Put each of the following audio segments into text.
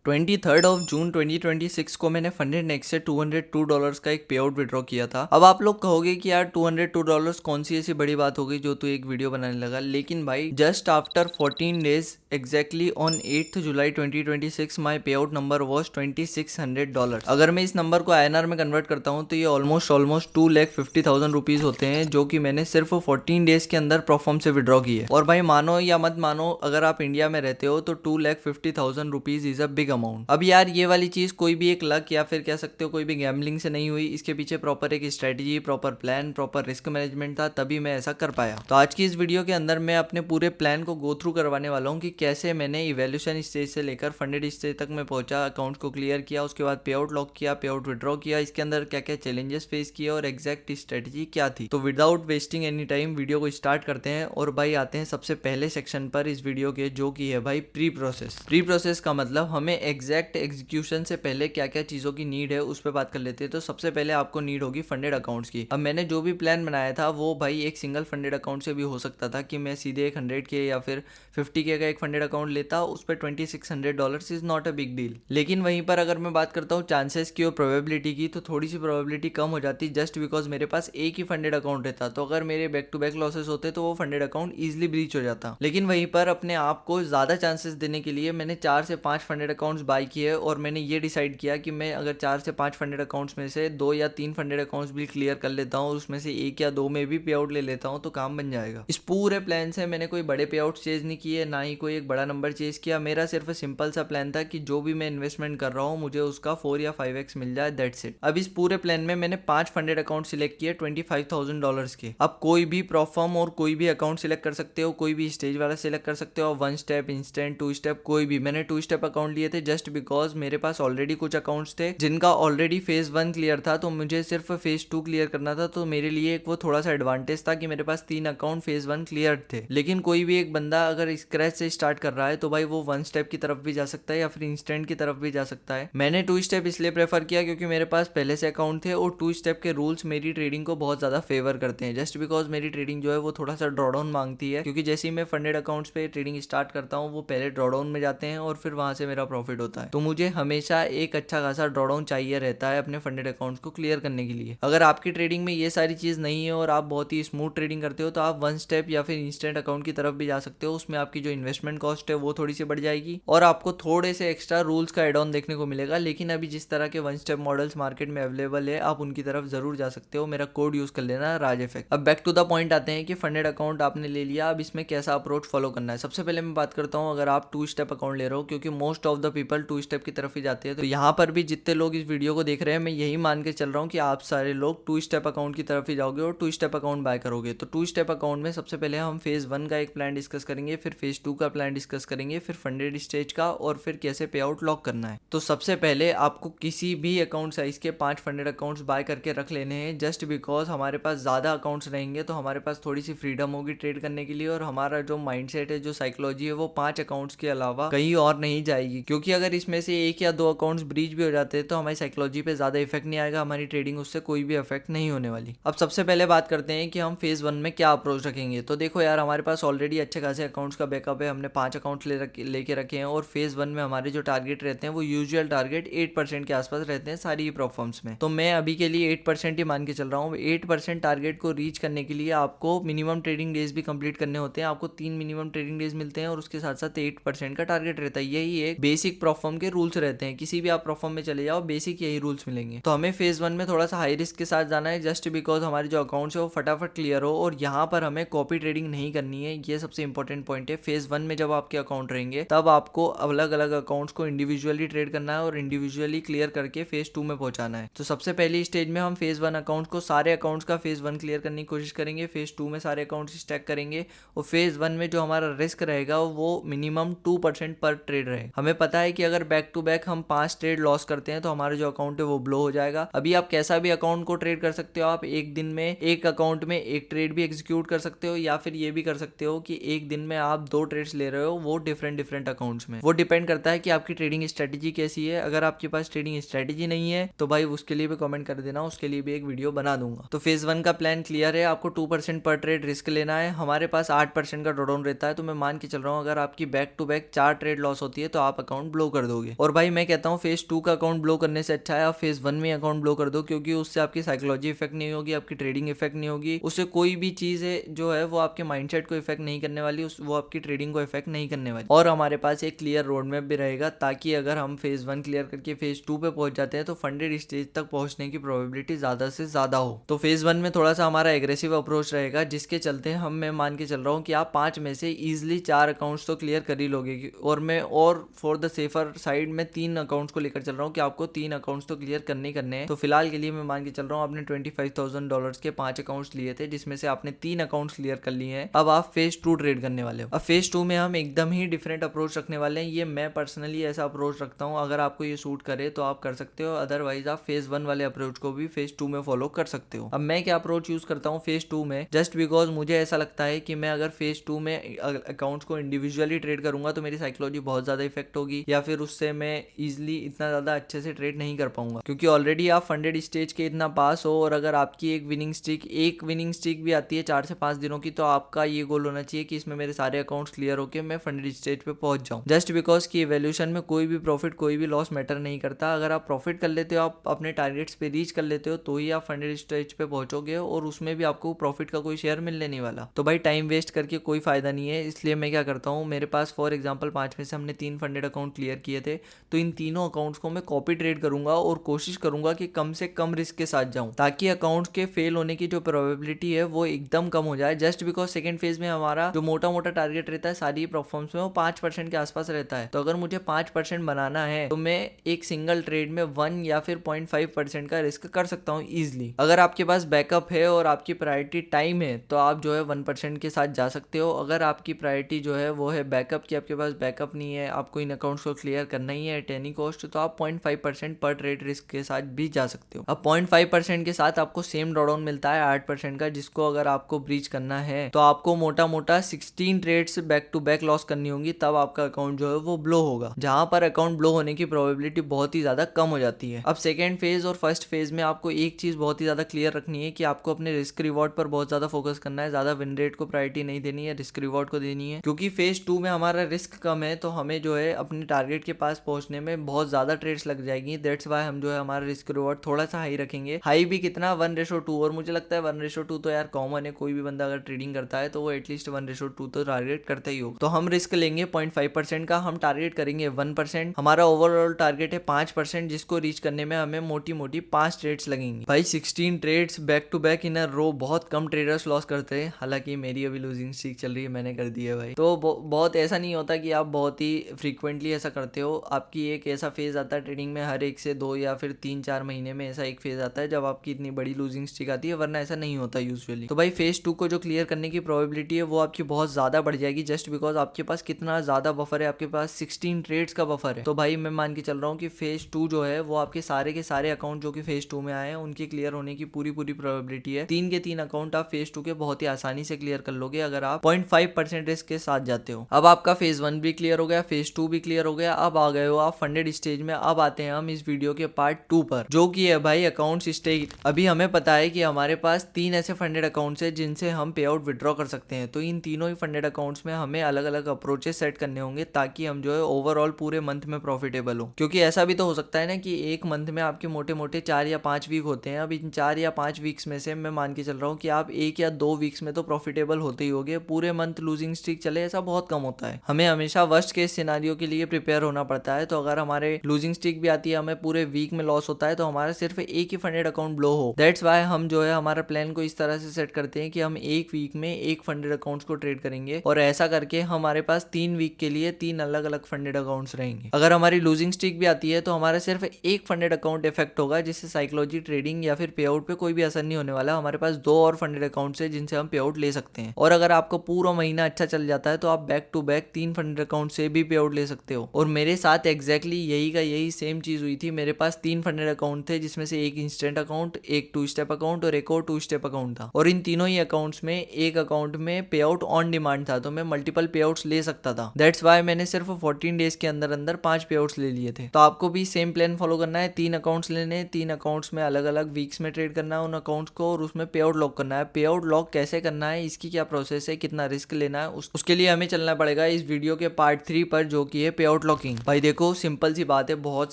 23 जून 2026 को मैंने funded next से $202 का एक पे आउट विड्रॉ किया था। अब आप लोग कहोगे कि यार $202 कौन सी ऐसी बड़ी बात हो गई जो तू एक वीडियो बनाने लगा, लेकिन भाई just after 14 days exactly on 8 जुलाई 2026 माई पे आउट नंबर वॉज $2600। अगर मैं इस नंबर को INR में कन्वर्ट करता हूँ तो ये ऑलमोस्ट 2,50,000 रुपीज होते हैं, जो कि मैंने सिर्फ 14 डेज के अंदर प्रोफॉर्म से विड्रॉ किए। और भाई मानो या मत मानो, अगर आप इंडिया में रहते हो तो 2,50,000 rupees is a big amount. अब यार ये वाली चीज कोई भी एक लक या फिर कह सकते हो कोई भी गैम्बलिंग से नहीं हुई, इसके पीछे प्रॉपर एक strategy, proper plan, proper risk management था, तभी मैं ऐसा कर पाया। तो आज की इस वीडियो के अंदर मैं अपने पूरे प्लान को गो थ्रू करवाने वाला हूँ कि कैसे मैंने इवैल्यूएशन स्टेज से लेकर फंडेड स्टेज तक मैं पहुंचा, अकाउंट को क्लियर किया, उसके बाद पे आउट लॉक किया, पे आउट विड्रॉ किया, इसके अंदर क्या क्या चैलेंजेस फेस किए और एग्जैक्ट स्ट्रेटेजी क्या थी। तो without wasting any time video को स्टार्ट करते हैं और भाई आते हैं सबसे पहले सेक्शन पर इस वीडियो के, जो कि है भाई प्री प्रोसेस। प्री प्रोसेस का मतलब हमें एग्जैक्ट एग्जीक्यूशन से पहले क्या क्या चीजों की नीड है उस पर बात कर लेते हैं। तो सबसे पहले आपको नीड होगी फंडेड अकाउंट्स की। अब मैंने जो भी प्लान बनाया था वो भाई एक सिंगल फंडेड अकाउंट से भी हो सकता था कि मैं सीधे एक 100K या फिर 50K का एक फंडेड अकाउंट लेता, उस पर $2600 is not a big deal. लेकिन वहीं पर अगर मैं बात करता हूँ चांसेस की और प्रोबेबिलिटी की, तो थोड़ी सी प्रोबेबिलिटी कम हो जाती जस्ट बिकॉज मेरे पास एक ही फंडेड अकाउंट रहता। तो अगर मेरे बैक टू बैक लॉसेस होते तो वो फंडेड अकाउंट इजिली ब्रीच हो जाता। लेकिन वहीं पर अपने आप को ज्यादा चांसेस देने के लिए मैंने 4 से 5 फंडेड अकाउंट्स बाय किए और मैंने ये डिसाइड किया कि मैं अगर 4 से 5 फंडेड अकाउंट्स में से 2 या 3 फंडेड अकाउंट्स भी क्लियर कर लेता हूँ, उसमें से 1 या 2 में भी पे आउट ले लेता हूँ, तो काम बन जाएगा। इस पूरे प्लान से मैंने कोई बड़े पे आउट चेज नहीं किए, ना ही कोई एक बड़ा नंबर चेज किया। मेरा सिर्फ सिंपल सा प्लान था कि जो भी मैं इन्वेस्टमेंट कर रहा हूँ मुझे उसका 4 या 5x मिल जाए, दैट्स इट। अब इस पूरे प्लान में मैंने 5 फंडेड अकाउंट सिलेक्ट किए $25,000 के। अब कोई भी प्रोफॉर्म और कोई भी अकाउंट सिलेक्ट कर सकते हो, कोई भी स्टेज वाला सिलेक्ट कर सकते हो, 1 स्टेप, इंस्टेंट, 2 स्टेप, कोई भी। मैंने 2 स्टेप अकाउंट लिए थे जस्ट बिकॉज मेरे पास ऑलरेडी कुछ अकाउंट्स थे जिनका ऑलरेडी फेज 1 क्लियर था, तो मुझे सिर्फ फेज 2 क्लियर करना था। तो मेरे लिए एक वो थोड़ा सा एडवांटेज था कि मेरे पास 3 अकाउंट फेज 1 क्लियर थे। लेकिन कोई भी एक बंदा अगर स्क्रैच से स्टार्ट कर रहा है तो भाई वो 1 स्टेप की तरफ भी जा सकता है या फिर इंस्टेंट की तरफ भी जा सकता है। मैंने 2 स्टेप इसलिए प्रेफर किया क्योंकि मेरे पास पहले से अकाउंट थे और 2 स्टेप के रूल्स मेरी ट्रेडिंग को बहुत ज्यादा फेवर करते हैं, जस्ट बिकॉज मेरी ट्रेडिंग जो है वो थोड़ा सा ड्रॉडाउन मांगती है। क्योंकि जैसे ही मैं फंडेड अकाउंट्स पे ट्रेडिंग स्टार्ट करता हूँ वो पहले ड्रॉडाउन में जाते हैं और फिर वहां से मेरा प्रॉफिट होता है। तो मुझे हमेशा एक अच्छा खासा ड्रॉडाउन चाहिए रहता है अपने फंडेड अकाउंट्स को क्लियर करने के लिए। अगर आपकी ट्रेडिंग में ये सारी चीज नहीं है और आप बहुत ही स्मूथ ट्रेडिंग करते हो तो आप 1 स्टेप या फिर इंस्टेंट अकाउंट की तरफ भी जा सकते हो। उसमें आपकी जो इन्वेस्टमेंट कॉस्ट है वो थोड़ी सी बढ़ जाएगी और आपको थोड़े से एक्स्ट्रा रूल्स का एड ऑन देखने को मिलेगा। लेकिन अभी जिस तरह के 1 स्टेप मॉडल्स मार्केट में अवेलेबल है आप उनकी तरफ जरूर जा सकते हो। मेरा कोड यूज कर लेना, राज इफेक्ट। अब बैक टू द पॉइंट आते हैं कि फंडेड अकाउंट आपने ले लिया, अब इसमें कैसा अप्रोच फॉलो करना है। सबसे पहले मैं बात करता हूँ अगर आप 2 स्टेप अकाउंट ले रहे हो, क्योंकि most of the people 2 step की तरफ ही जाते हैं। तो यहाँ पर भी जितने लोग इस वीडियो को देख रहे हैं मैं यही मान के चल रहा हूँ कि आप सारे लोग 2 स्टेप अकाउंट की तरफ ही जाओगे और 2 स्टेप अकाउंट बाय करोगे। तो 2 स्टेप अकाउंट में सबसे पहले हम फेज 1 का एक प्लान डिस्कस करेंगे, फिर फेज 2 का प्लान डिस्कस करेंगे, फिर फंडेड स्टेज का, और फिर कैसे पे आउट लॉक करना है। तो सबसे पहले आपको किसी भी अकाउंट साइज के 5 फंडेड अकाउंट्स बाय करके रख लेने हैं, जस्ट बिकॉज हमारे पास ज्यादा अकाउंट्स रहेंगे तो हमारे पास थोड़ी सी फ्रीडम होगी ट्रेड करने के लिए और हमारा जो माइंडसेट है, जो साइकोलॉजी है, वो 5 अकाउंट्स के अलावा कहीं और नहीं जाएगी। क्योंकि अगर इसमें से 1 या 2 अकाउंट्स ब्रीच भी हो जाते हैं तो हमारी साइकोलॉजी पे ज्यादा इफेक्ट नहीं आएगा, हमारी ट्रेडिंग उससे कोई भी इफेक्ट नहीं होने वाली। अब सबसे पहले बात करते हैं कि हम फेज 1 में क्या अप्रोच रखेंगे। तो देखो यार, हमारे पास ऑलरेडी अच्छे खासे अकाउंट्स का बैकअप है, हमने 5 अकाउंट्स लेके रखे हैं और फेज 1 में हमारे जो टारगेट रहते हैं वो यूजुअल टारगेट 8% के आसपास रहते हैं सारी परफॉर्म्स में। तो मैं अभी के लिए 8% ही मान के चल रहा हूँ। 8% टारगेट को रीच करने के लिए आपको मिनिमम ट्रेडिंग डेज भी कंप्लीट करने होते हैं। आपको 3 मिनिमम ट्रेडिंग डेज मिलते हैं और उसके साथ साथ 8% का टारगेट रहता है। यही एक बेसिक परफॉर्म के रूल्स रहते हैं। किसी भी आप परफॉर्म में चले जाओ, बेसिक यही रूल्स मिलेंगे। तो हमें फेज 1 में थोड़ा सा हाई रिस्क के साथ जाना है, जस्ट बिकॉज हमारे जो अकाउंट्स है वो फटाफट क्लियर हो और यहाँ पर हमें कॉपी ट्रेडिंग नहीं करनी है। ये सबसे इंपॉर्टेंट पॉइंट है। फेज 1 में जब आपके अकाउंट रहेंगे तब आपको अलग अलग अकाउंट्स को इंडिविजुअली ट्रेड करना है और इंडिविजुअली क्लियर करके फेज 2 में पहुंचाना है। तो सबसे पहली स्टेज में हम फेज 1 अकाउंट को, सारे अकाउंट्स का फेज 1 क्लियर करने की कोशिश करेंगे। फेज 2 में सारे अकाउंट्स स्टैक करेंगे और फेज 1 में जो हमारा रिस्क रहेगा वो मिनिमम 2% पर ट्रेड रहेगा। हमें पता है कि अगर बैक टू बैक हम 5 ट्रेड लॉस करते हैं तो हमारा जो अकाउंट है वो ब्लो हो जाएगा। अभी आप कैसा भी अकाउंट को ट्रेड कर सकते हो, आप एक दिन में एक अकाउंट में एक ट्रेड भी एग्जीक्यूट कर सकते हो, या फिर ये भी कर सकते हो कि एक दिन में आप 2 ट्रेड्स ले रहे हो, वो डिफरेंट अकाउंट्स में। वो डिपेंड करता है कि आपकी ट्रेडिंग स्ट्रेटेजी कैसी है। अगर आपके पास ट्रेडिंग स्ट्रेटेजी नहीं है तो भाई उसके लिए भी कमेंट कर देना, उसके लिए भी एक वीडियो बना दूंगा। तो फेज 1 का प्लान क्लियर है, आपको 2% पर ट्रेड रिस्क लेना है। हमारे पास 8% का ड्रॉडाउन रहता है, तो मैं मान के चल रहा हूँ अगर आपकी back to back 4 trade loss होती है तो आप अकाउंट ब्लो कर दोगे। और भाई मैं कहता हूँ फेज 2 का अकाउंट ब्लो करने से अच्छा है आप फेज 1 में अकाउंट ब्लो कर दो, क्योंकि उससे आपकी साइकोलॉजी इफेक्ट नहीं होगी, आपकी ट्रेडिंग इफेक्ट नहीं होगी, उससे कोई भी चीज है जो है वो आपके माइंडसेट को इफेक्ट नहीं करने वाली, वो आपकी ट्रेडिंग को इफेक्ट नहीं करने वाली। और हमारे पास एक क्लियर रोड मैप भी रहेगा, ताकि अगर हम फेज 1 क्लियर करके फेज 2 पे पहुंच जाते हैं तो फंडेड स्टेज तक पहुंचने की प्रोबेबिलिटी ज्यादा से ज्यादा हो। तो फेज 1 में थोड़ा सा हमारा एग्रेसिव अप्रोच रहेगा, जिसके चलते मैं मान के चल रहा हूँ कि आप 5 में से इजिली 4 अकाउंट्स तो क्लियर कर ही लोगे। और मैं और फॉर द सेफर साइड में 3 अकाउंट्स को लेकर चल रहा हूँ कि आपको 3 अकाउंट्स तो क्लियर करने हैं। तो फिलहाल के लिए मैं मान के चल रहा हूँ आपने $25,000 के 5 अकाउंट्स लिए थे, जिसमें से आपने 3 अकाउंट्स क्लियर कर लिए हैं। अब आप फेज 2 ट्रेड करने वाले हो। अब फेज 2 में हम एकदम ही डिफरेंट अप्रोच रखने वाले हैं। ये मैं पर्सनली ऐसा अप्रोच रखता हूँ, अगर आपको ये सूट करे तो आप कर सकते हो, अदरवाइज आप फेज 1 वाले अप्रोच को भी फेज 2 में फॉलो कर सकते हो। अब मैं क्या अप्रोच यूज करता हूँ फेज 2 में, जस्ट बिकॉज मुझे ऐसा लगता है कि मैं अगर फेज 2 में अकाउंट्स को इंडिविजुअली ट्रेड करूंगा तो मेरी साइकोलॉजी बहुत ज्यादा इफेक्ट होगी, या फिर उससे मैं इजिली इतना ज्यादा अच्छे से ट्रेड नहीं कर पाऊंगा, क्योंकि ऑलरेडी आप फंडेड स्टेज के इतना पास हो। और अगर आपकी एक विनिंग स्ट्रीक भी आती है 4 से 5 दिनों की, तो आपका ये गोल होना चाहिए कि इसमें मेरे सारे अकाउंट्स क्लियर होके मैं फंडेड स्टेज पे पहुंच जाऊं। जस्ट बिकॉज की इवैल्यूएशन में कोई भी प्रॉफिट कोई भी लॉस मैटर नहीं करता। अगर आप प्रॉफिट कर लेते हो, आप अपने टारगेट्स पे रीच कर लेते हो, तो ही आप फंडेड स्टेज पे पहुंचोगे, और उसमें भी आपको प्रॉफिट का कोई शेयर मिलने नहीं वाला। तो भाई टाइम वेस्ट करके कोई फायदा नहीं है। इसलिए मैं क्या करता हूँ, मेरे पास फॉर एग्जांपल 5 में से हमने 3 फंडेड अकाउंट क्लियर किए थे, तो इन तीनों अकाउंट्स को मैं कॉपी ट्रेड करूंगा और कोशिश करूंगा कि कम से कम रिस्क के साथ जाऊं, ताकि अकाउंट्स के फेल होने की जो प्रोबेबिलिटी है वो एकदम कम हो जाए। जस्ट बिकॉज सेकंड फेज में हमारा जो मोटा मोटा टारगेट रहता है सारी परफॉर्मेंस में, वो 5% के आसपास रहता है। तो अगर मुझे 5% बनाना है तो मैं एक सिंगल ट्रेड में 1 या फिर 0.5% का रिस्क कर सकता हूँ इजिली। अगर आपके पास बैकअप है और आपकी प्रायोरिटी टाइम है तो आप जो है 1% के साथ जा सकते हो। अगर आपकी प्रायोरिटी जो है वो है बैकअप की, आपके पास बैकअप नहीं है, आपको इन अकाउंट्स को क्लियर करना ही है एट एनी कॉस्ट, तो आप 0.5% पर ट्रेड रिस्क के साथ भी जा सकते हो। अब 0.5% के साथ आपको सेम ड्रॉडाउन मिलता है 8% का, जिसको अगर आपको ब्रीच करना है तो आपको मोटा मोटा 16 trades back to back loss करनी होंगी, तब आपका अकाउंट जो है वो ब्लो होगा, जहां पर अकाउंट ब्लो होने की प्रोबेबिलिटी बहुत ही ज्यादा कम हो जाती है। अब सेकेंड फेज और फर्स्ट फेज में आपको एक चीज बहुत ही ज्यादा क्लियर रखनी है कि आपको अपने रिस्क रिवॉर्ड पर बहुत ज्यादा फोकस करना है, ज्यादा विन रेट को प्रायोरिटी नहीं देनी है, रिस्क रिवॉर्ड को देनी है। क्योंकि फेज 2 में हमारा रिस्क कम है, तो हमें जो है अपने टारगेट के पास पहुंचने में बहुत ज्यादा ट्रेड्स लग जाएगी। दैट्स वाई हम जो है हमारा रिस्क रिवॉर्ड थोड़ा सा हाई रखेंगे। हाई भी कितना, 1:2। और मुझे लगता है 1:2 तो यार कॉमन है, कोई भी बंदा अगर ट्रेडिंग करता है तो वो एटलीस्ट 1:2 तो टारगेट करता ही होगा। तो हम रिस्क लेंगे 0.5% का, हम टारगेट करेंगे 1%। हमारा ओवरऑल टारगेट है 5%, जिसको रीच करने में हमें मोटी मोटी 5 ट्रेड्स लगेंगी। भाई 16 trades back to back in a row बहुत कम ट्रेडर्स लॉस करते हैं। हालांकि मेरी अभी लूजिंग स्ट्रीक चल रही है, मैंने कर दी है भाई। तो बहुत ऐसा नहीं होता कि आप बहुत ही फ्रीक्वेंटली ऐसा करते हो। आपकी एक ऐसा फेज आता है ट्रेडिंग में, हर 1 से 2 या फिर 3-4 महीने में ऐसा एक फेज आता है जब आपकी इतनी बड़ी लूजिंग स्ट्रीक आती है, वरना ऐसा नहीं होता यूजुअली। तो भाई फेज 2 को जो क्लियर करने की प्रोबेबिलिटी है वो आपकी बहुत ज्यादा बढ़ जाएगी, जस्ट बिकॉज आपके पास कितना ज्यादा बफर है, आपके पास 16 ट्रेड्स का बफर है। तो भाई मैं मान के चल रहा हूँ कि फेज 2 जो है वो आपके सारे के सारे अकाउंट जो कि फेज 2 में आए हैं उनकी क्लियर होने की पूरी प्रोबेबिलिटी है। 3 के 3 अकाउंट आप फेज 2 के बहुत ही आसानी से क्लियर कर लोगे अगर आप 0.5% रिस्क के साथ जाते हो। अब आपका फेज 1 भी क्लियर हो गया, फेज 2 भी क्लियर हो गया, अब आ गए हो आप फंडेड स्टेज में। अब आते हैं हम इस वीडियो के पार्ट 2 पर, जो कि है भाई अकाउंट स्टेज। अभी हमें पता है कि हमारे पास 3 ऐसे फंडेड अकाउंट्स है जिनसे हम पे आउट विड्रॉ कर सकते हैं। तो इन तीनों ही फंडेड अकाउंट्स में हमें अलग अलग अप्रोचेस सेट करने होंगे, ताकि हम जो है ओवरऑल पूरे मंथ में प्रॉफिटेबल हो। क्योंकि ऐसा भी तो हो सकता है ना कि एक मंथ में आपके मोटे मोटे 4 या 5 वीक होते हैं। अब इन 4 या 5 वीक्स में से मैं मान के चल रहा हूँ कि आप 1 या 2 वीक्स में तो प्रॉफिटेबल होते ही होगे। पूरे मंथ लूजिंग स्ट्रीक चले ऐसा बहुत कम होता है। हमें हमेशा वर्स्ट केस सिनेरियो के लिए प्रिपेयर होना पड़ता है। तो अगर हमारे लूजिंग स्ट्रीक भी आती है, हमें पूरे वीक में लॉस होता है, तो हमारा सिर्फ एक ही फंडेड अकाउंट ब्लो हो। दैट्स वाई हम जो है हमारा प्लान को इस तरह से सेट करते हैं कि हम एक वीक में एक फंडेड अकाउंट्स को ट्रेड करेंगे, और ऐसा करके हमारे पास 3 वीक के लिए 3 अलग अलग फंडेड अकाउंट्स रहेंगे। अगर हमारी लूजिंग स्ट्रीक भी आती है तो हमारा सिर्फ एक फंडेड अकाउंट इफेक्ट होगा, जिससे साइकोलॉजी, ट्रेडिंग या फिर पे आउट पे कोई भी असर नहीं होने वाला। हमारे पास 2 और फंडेड अकाउंट्स है जिनसे हम पे आउट ले सकते हैं। और अगर आपको पूरा महीना अच्छा चल जाता है तो आप back to back 3 funded account से भी पे आउट ले सकते हो। और मेरे साथ एग्जैक्टली यही सेम चीज हुई थी। मेरे पास 3 फंडेड अकाउंट थे, जिसमें से एक इंस्टेंट अकाउंट, एक 2 स्टेप अकाउंट और एक और 2 स्टेप अकाउंट था। और इन तीनों ही अकाउंट्स में एक अकाउंट में पे आउट ऑन डिमांड था, तो मैं मल्टीपल पे आउट्स ले सकता था। दैट्स वाई मैंने सिर्फ 14 डेज के अंदर अंदर 5 पे आउट्स ले लिए थे। तो आपको भी सेम प्लान फॉलो करना है। 3 अकाउंट्स लेने, 3 अकाउंट्स में अलग अलग वीक्स में ट्रेड करना है उन अकाउंट्स को, और उसमें पे आउट लॉक करना है। पे आउट लॉक कैसे करना है, इसकी क्या प्रोसेस है, कितना रिस्क लेना है, उसके लिए हमें चलना पड़ेगा इस वीडियो के पार्ट 3 पर, जो कि है पे आउट आउट लॉकिंग। भाई देखो सिंपल सी बात है, बहुत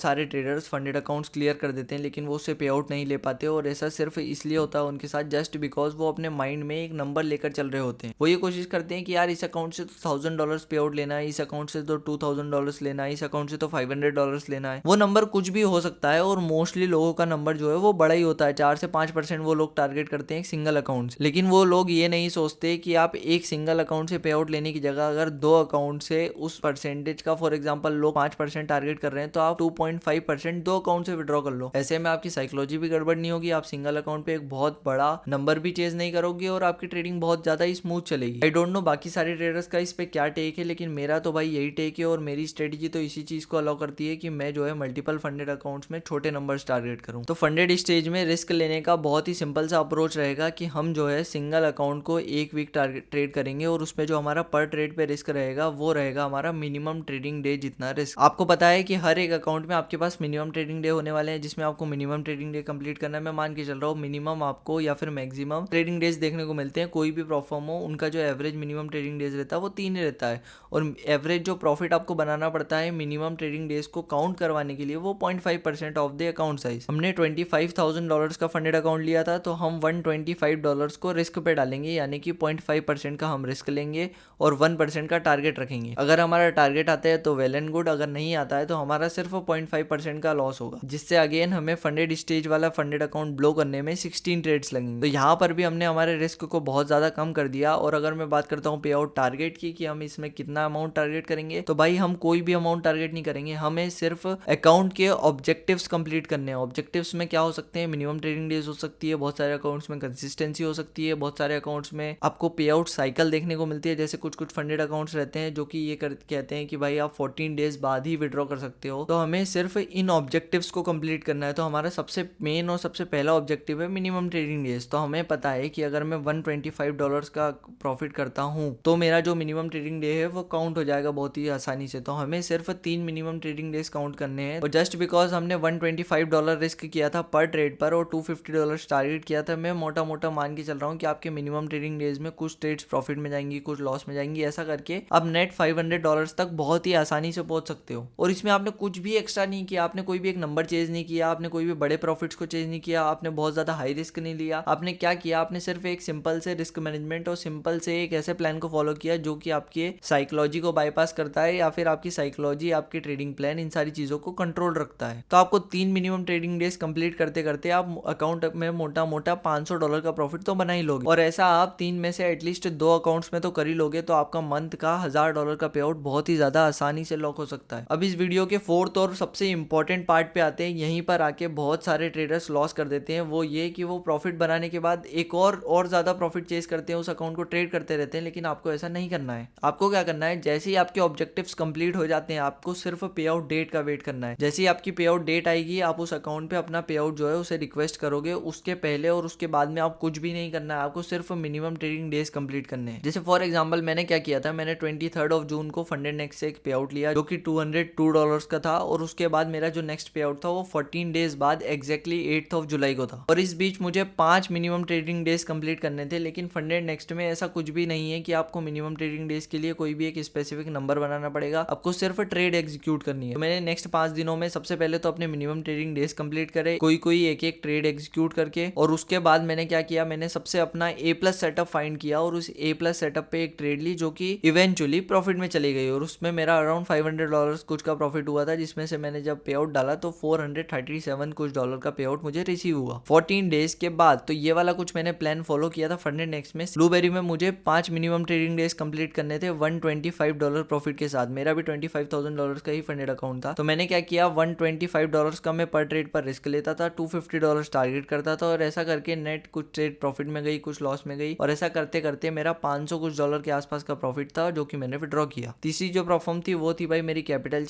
सारे ट्रेडर्स फंडेड अकाउंट्स क्लियर कर देते हैं लेकिन वो उससे पे आउट नहीं ले पाते, और ऐसा सिर्फ इसलिए होता है उनके साथ जस्ट बिकॉज वो अपने माइंड में एक नंबर लेकर चल रहे होते हैं। वो ये कोशिश करते हैं कि यार इस अकाउंट से तो $1000 पे आउट लेना है, इस अकाउंट से तो $2000 लेना है, इस अकाउंट से तो $500 लेना है। वो नंबर कुछ भी हो सकता है और मोस्टली लोगों का नंबर जो है वो बड़ा ही होता है, 4 से 5% वो लोग टारगेट करते हैं एक सिंगल अकाउंट से। लेकिन वो लोग ये नहीं सोचते कि आप एक सिंगल अकाउंट से पे आउट लेने की जगह अगर 2 अकाउंट से उस परसेंटेज का, फॉर एग्जांपल लोग 5% टारगेट कर रहे हैं तो आप 2.5% 2 अकाउंट से विड्रॉ कर लो। ऐसे में आपकी साइकोलॉजी भी गड़बड़ नहीं होगी, आप सिंगल अकाउंट पे एक बहुत बड़ा नंबर भी चेज नहीं करोगे और आपकी ट्रेडिंग बहुत ज्यादा ही स्मूथ चलेगी। आई डोंट नो बाकी सारे ट्रेडर्स का इस पे क्या टेक है, लेकिन मेरा तो भाई यही टेक है और मेरी स्ट्रेटेजी तो इसी चीज को अलाउ करती है कि मैं जो है मल्टीपल फंडेड अकाउंट्स में छोटे नंबर्स टारगेट करूं। तो फंडेड स्टेज में रिस्क लेने का बहुत ही सिंपल सा अप्रोच रहेगा कि हम जो है सिंगल अकाउंट को एक वीक टारगेट ट्रेड करेंगे और उसमें जो हमारा पर ट्रेड पे रिस्क रहेगा वो रहेगा हमारा मिनिमम ट्रेडिंग डे जितना रिस्क। आपको पता है कि हर एक अकाउंट में आपके पास मिनिमम ट्रेडिंग डे होने वाले हैं जिसमें आपको मिनिमम ट्रेडिंग डे कंप्लीट करना है। मैं मान के चल रहा हूँ मिनिमम आपको या फिर मैक्सिमम ट्रेडिंग डेज देखने को मिलते हैं। कोई भी प्रोफॉर्म हो उनका जो एवरेज मिनिमम ट्रेडिंग डेज रहता है वो 3 ही रहता है, और एवरेज जो प्रॉफिट आपको बनाना पड़ता है मिनिमम ट्रेडिंग डेज को काउंट करवाने के लिए वो 0.5% ऑफ द अकाउंट साइज। हमने $25,000 का फंडेड अकाउंट लिया था तो हम $125 को रिस्क पे डालेंगे, यानी कि 0.5% का हम रिस्क लेंगे और 1% का टारगेट रखेंगे। अगर हमारा टारगेट आता है तो वेल एंड गुड, अगर नहीं आता है तो हमारा सिर्फ 0.5% का लॉस होगा, जिससे अगेन हमें फंडेड स्टेज वाला फंडेड अकाउंट ब्लो करने में 16 ट्रेड्स लगेंगे। तो यहाँ पर भी हमने हमारे रिस्क को बहुत ज्यादा कम कर दिया। और अगर मैं बात करता हूँ पे आउट टारगेट की कि हम इसमें कितना अमाउंट टारगेट करेंगे, तो भाई हम कोई भी अमाउंट टारगेट नहीं करेंगे, हमें सिर्फ अकाउंट के ऑब्जेक्टिव्स कंप्लीट करने हैं। ऑब्जेक्टिव्स में क्या हो सकते हैं, मिनिमम ट्रेडिंग डेज हो सकती है, बहुत सारे अकाउंट्स में कंसिस्टेंसी हो सकती है, बहुत सारे अकाउंट्स में आपको पे आउट साइकिल देखने को मिलती है। जैसे कुछ कुछ फंडेड अकाउंट्स रहते हैं जो कि ये कहते हैं कि भाई आप 14 डेज बाद ही विड्रॉ कर सकते हो। तो हमें सिर्फ इन ऑब्जेक्टिव्स को कंप्लीट करना है। तो हमारा सबसे मेन और सबसे पहला ऑब्जेक्टिव है मिनिमम ट्रेडिंग डेज। तो हमें पता है कि अगर मैं $125 का प्रॉफिट करता हूँ तो मेरा जो मिनिमम ट्रेडिंग डे है वो काउंट हो जाएगा बहुत ही आसानी से। तो हमें सिर्फ 3 मिनिमम ट्रेडिंग डेज काउंट करने हैं, और जस्ट बिकॉज हमने $125 रिस्क किया था पर ट्रेड पर और $250 टारगेट किया था, मैं मोटा मोटा मान के चल रहा हूँ कि आपके मिनिमम ट्रेडिंग डेज में कुछ ट्रेड्स प्रॉफिट में जाएंगी, कुछ लॉस में जाएंगी। ऐसा करके आप नेट $500 तक बहुत ही आसानी से पहुंच सकते हो। और इसमें आपने कुछ भी एक्स्ट्रा नहीं किया, आपने कोई भी एक नंबर चेंज नहीं किया, आपने कोई भी बड़े प्रॉफिट्स को चेंज नहीं किया, आपने बहुत ज्यादा हाई रिस्क नहीं लिया। आपने क्या किया, आपने सिर्फ एक सिंपल से रिस्क मैनेजमेंट और सिंपल से एक ऐसे प्लान को फॉलो किया जो कि आपके साइकोलॉजी को बाईपास करता है, या फिर आपकी साइकोलॉजी, आपकी ट्रेडिंग प्लान, इन सारी चीजों को कंट्रोल रखता है। तो आपको 3 मिनिमम ट्रेडिंग डेज कंप्लीट करते करते आप अकाउंट में मोटा मोटा $500 का प्रॉफिट तो बना ही लोगे। और ऐसा आप 3 में से एटलीस्ट 2 अकाउंट्स में तो कर ही लोगे, तो आपका मंथ का $1000 का पे आउट बहुत ही ज्यादा आसानी से लॉक हो सकता है। अब इस वीडियो के फोर्थ और सबसे इंपॉर्टेंट पार्ट पे आते हैं। यहीं पर आके बहुत सारे ट्रेडर्स लॉस कर देते हैं। वो ये कि वो प्रॉफिट बनाने के बाद एक और ज्यादा प्रॉफिट चेज करते हैं, उस अकाउंट को ट्रेड करते रहते हैं। लेकिन आपको ऐसा नहीं करना है। आपको क्या करना है, जैसे ही आपके ऑब्जेक्टिव्स कंप्लीट हो जाते हैं आपको सिर्फ पे आउट डेट का वेट करना है। जैसे ही आपकी पे आउट डेट आएगी आप उस अकाउंट पे अपना पे आउट जो है उसे रिक्वेस्ट करोगे। उसके पहले और उसके बाद में आप कुछ भी नहीं करना है, आपको सिर्फ मिनिमम ट्रेडिंग डेज कंप्लीट करने हैं। जैसे फॉर एग्जांपल मैंने क्या किया था, मैंने 23 जून को फंडेड नेक्स्ट से एक पे आउट लिया जो कि $202 का था, और उसके बाद मेरा जो नेक्स्ट पे आउट था वो 14 डेज बाद एग्जैक्टली 8 जुलाई को था। और इस बीच मुझे 5 मिनिमम ट्रेडिंग डेज कंप्लीट करने थे। लेकिन फंडेड नेक्स्ट में ऐसा कुछ भी नहीं है कि आपको मिनिमम ट्रेडिंग डेज के लिए कोई भी एक स्पेसिफिक नंबर बनाना पड़ेगा, आपको सिर्फ ट्रेड एग्जीक्यूट करनी है। तो मैंने नेक्स्ट 5 दिनों में सबसे पहले तो अपने मिनिमम ट्रेडिंग डेज कंप्लीट करे, कोई एक ट्रेड एग्जीक्यूट करके, और उसके बाद मैंने क्या किया, मैंने सबसे अपना A+ सेटअप फाइंड किया और उस A+ सेटअप पे एक ट्रेड ली जो कि इवेंचुअली प्रॉफिट में चली गई, और उसमें मेरा अराउंड $500 कुछ का प्रॉफिट हुआ था, जिसमें से मैंने जब पे आउट डाला तो $437 कुछ डॉलर का पे आउट मुझे रिसीव हुआ 14 डेज के बाद। तो ये वाला कुछ मैंने प्लान फॉलो किया था फंडेड नेक्स्ट में। ब्लूबेरी में मुझे 5 मिनिमम ट्रेडिंग डेज कंप्लीट करने थे $125 प्रॉफिट के साथ। मेरा भी $25,000 का ही फंडेड अकाउंट था। तो मैंने क्या किया, $125 का मैं पर ट्रेड पर रिस्क लेता था, $250 टारगेट करता था, और ऐसा करके नेट कुछ ट्रेड प्रॉफिट में गई, कुछ लॉस में गई, और ऐसा करते करते मेरा $500 कुछ डॉलर के आसपास का प्रॉफिट था जो कि मैंने विड्रॉ किया। तीसरी जो प्लेटफॉर्म थी वो थी भाई मेरी कैपिटल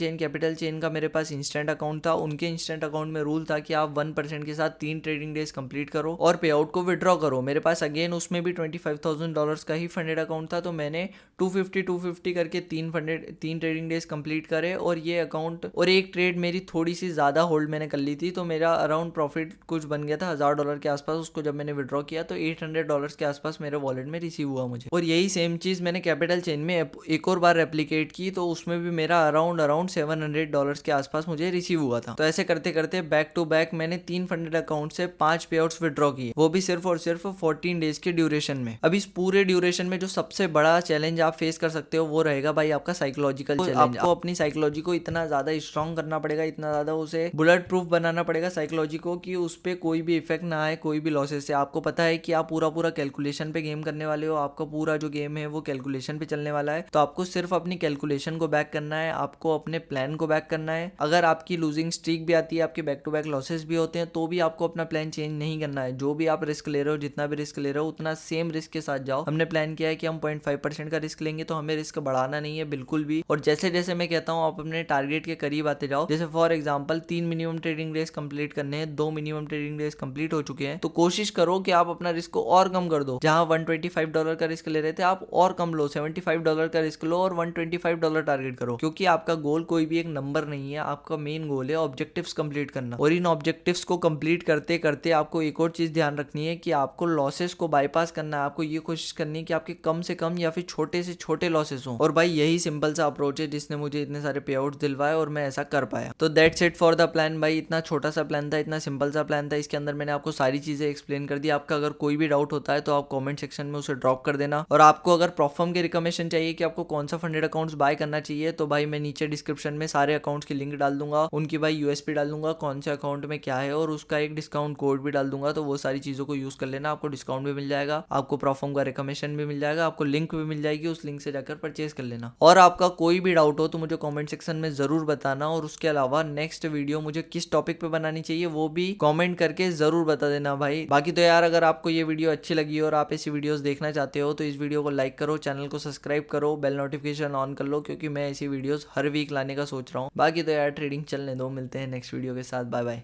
चेन का मेरे पास इंस्टेंट अकाउंट था। उनके इंस्टेंट अकाउंट में रूल था कि आप 1% के साथ 3 ट्रेडिंग डेज कंप्लीट करो और पे आउट को विड्रॉ करो। मेरे पास अगेन उसमें भी $25,000 का ही फंडेड अकाउंट था, तो मैंने 250 करके 3 ट्रेडिंग डेज कंप्लीट करे, और ये अकाउंट और एक ट्रेड मेरी थोड़ी सी ज्यादा होल्ड मैंने कर ली थी, तो मेरा अराउंड प्रॉफिट कुछ बन गया था $1000 के आसपास। उसको जब मैंने विड्रॉ किया तो $800 के आसपास मेरे वॉलेट में रिसीव हुआ मुझे। और यही सेम चीज मैंने कैपिटल चेन में एक और बार रेप्लिकेट की, तो उसमें भी मेरा मेरा अराउंड $700 के आसपास मुझे रिसीव हुआ था। तो ऐसे करते करते बैक टू बैक मैंने 3 फंडेड अकाउंट से 5 पे आउट्स विड्रॉ किए, वो भी सिर्फ और सिर्फ 14 डेज के ड्यूरेशन में। अब इस पूरे ड्यूरेशन में जो सबसे बड़ा चैलेंज आप फेस कर सकते हो वो रहेगा भाई आपका साइकोलॉजिकल चैलेंज। आपको अपनी साइकोलॉजी को इतना ज्यादा स्ट्रॉन्ग करना पड़ेगा, इतना ज्यादा उसे बुलेट प्रूफ बनाना पड़ेगा साइकोलॉजी को, कि उस पे कोई भी इफेक्ट ना आए कोई भी लॉसेस से। आपको पता है कि आप पूरा कैलकुलेशन पे गेम करने वाले हो, आपका पूरा जो गेम है वो कैलकुलेशन पे चलने वाला है। तो आपको सिर्फ अपनी कैलकुलेशन को बैक करना है, आपको अपने प्लान को बैक करना है। अगर आपकी लूजिंग स्ट्रीक भी आती है, आपके बैक टू बैक लॉसेस भी होते हैं, तो भी आपको अपना प्लान चेंज नहीं करना है। जो भी आप रिस्क ले रहे हो, जितना भी रिस्क ले रहे हो, उतना सेम रिस्क के साथ जाओ। हमने प्लान किया है कि हम 0.5% का रिस्क लेंगे, तो हमें रिस्क बढ़ाना नहीं है बिल्कुल भी। और जैसे जैसे मैं कहता हूँ आप अपने टारगेट के करीब आते जाओ। जैसे for example 3 minimum trading days complete करने हैं, 2 मिनिमम ट्रेडिंग डेज कंप्लीट हो चुके हैं, तो कोशिश करो कि आप अपना रिस्क को और कम कर दो। जहां $125 का रिस्क ले रहे थे, आप और कम लो, $75 का रिस्क लो और $125 टारगेट करो। क्योंकि आपका गोल कोई भी एक नंबर नहीं है, आपका मेन गोल है ऑब्जेक्टिव्स कंप्लीट करना। और इन ऑब्जेक्टिव्स को कंप्लीट करते करते आपको एक और चीज ध्यान रखनी है कि आपको लॉसेस को बाईपास करना है। आपको ये कोशिश करनी है कि आपके कम से कम या फिर छोटे से छोटे लॉसेस हो। और भाई यही सिंपल सा अप्रोच है जिसने मुझे इतने सारे पे आउट्स दिलवाए और मैं ऐसा कर पाया। तो that's it for the plan भाई। इतना छोटा सा प्लान था, इतना सिंपल सा प्लान था, इसके अंदर मैंने आपको सारी चीजें एक्सप्लेन कर दी। आपका अगर कोई भी डाउट होता है तो आप कमेंट सेक्शन में उसे ड्रॉप कर देना। और आपको अगर प्रॉफर्म के रिकमेंडेशन चाहिए कि आपको कौन सा फंडेड अकाउंट्स बाय करना चाहिए, तो भाई मैं नीचे डिस्क्रिप्शन में सारे अकाउंट्स की लिंक डाल दूंगा, उनकी भाई यूएसपी डाल दूंगा, कौन से अकाउंट में क्या है, और उसका एक डिस्काउंट कोड भी डाल दूंगा। तो वो सारी चीजों को यूज कर लेना, आपको डिस्काउंट भी मिल जाएगा, आपको प्रॉफर्म का रिकमेंडेशन भी मिल जाएगा, आपको लिंक भी मिल जाएगी, उस लिंक से जाकर परचेज कर लेना। और आपका कोई भी डाउट हो तो मुझे कमेंट सेक्शन में जरूर बताना। और उसके अलावा नेक्स्ट वीडियो मुझे किस टॉपिक पे बनानी चाहिए वो भी कमेंट करके जरूर बता देना भाई। बाकी तो यार अगर आपको ये वीडियो अच्छी लगी और आप ऐसी वीडियोस देखना चाहते हो तो इस वीडियो को लाइक करो, चैनल को सब्सक्राइब करो, बेल नोटिफिकेशन ऑन कर लो, क्योंकि मैं ऐसी वीडियोस हर वीक लाने का सोच रहा हूँ। बाकी तो यार ट्रेडिंग चलने दो, मिलते हैं नेक्स्ट वीडियो के साथ। Bye bye.